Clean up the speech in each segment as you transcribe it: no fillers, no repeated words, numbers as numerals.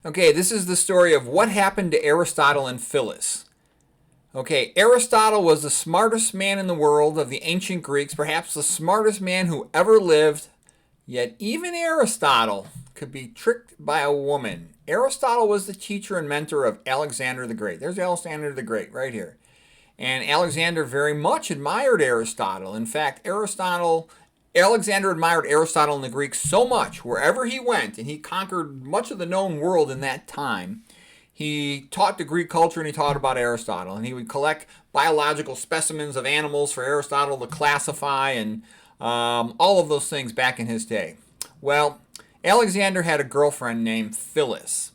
Okay, this is the story of what happened to Aristotle and Phyllis. Okay, Aristotle was the smartest man in the world of the ancient Greeks, perhaps the smartest man who ever lived. Yet even Aristotle could be tricked by a woman. Aristotle was the teacher and mentor of Alexander the Great. There's Alexander the Great right here. And Alexander very much admired Aristotle. In fact, Alexander admired Aristotle and the Greeks so much, wherever he went, and he conquered much of the known world in that time, he taught the Greek culture and he taught about Aristotle. And he would collect biological specimens of animals for Aristotle to classify and all of those things back in his day. Well, Alexander had a girlfriend named Phyllis.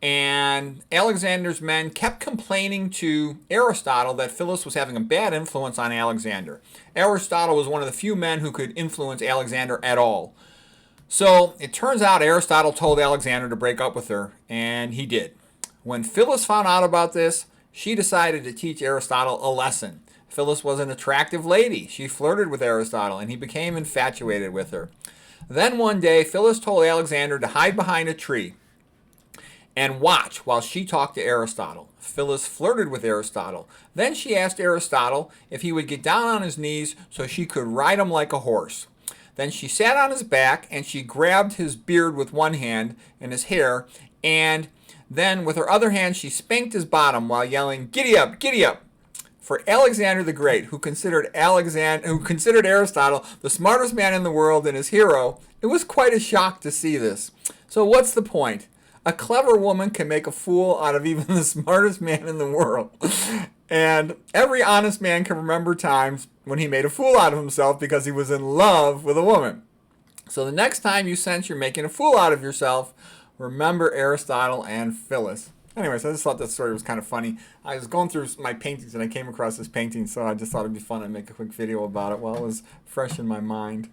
And Alexander's men kept complaining to Aristotle that Phyllis was having a bad influence on Alexander. Aristotle was one of the few men who could influence Alexander at all. So it turns out Aristotle told Alexander to break up with her, and he did. When Phyllis found out about this, she decided to teach Aristotle a lesson. Phyllis was an attractive lady. She flirted with Aristotle, and he became infatuated with her. Then one day, Phyllis told Alexander to hide behind a tree and watch while she talked to Aristotle. Phyllis flirted with Aristotle. Then she asked Aristotle if he would get down on his knees so she could ride him like a horse. Then she sat on his back and she grabbed his beard with one hand and his hair, and then with her other hand she spanked his bottom while yelling, "Giddy up, giddy up!" For Alexander the Great, who considered Aristotle the smartest man in the world and his hero, it was quite a shock to see this. So what's the point? A clever woman can make a fool out of even the smartest man in the world. And every honest man can remember times when he made a fool out of himself because he was in love with a woman. So the next time you sense you're making a fool out of yourself, remember Aristotle and Phyllis. Anyways, I just thought that story was kind of funny. I was going through my paintings and I came across this painting, so I just thought it'd be fun to make a quick video about it while it was fresh in my mind.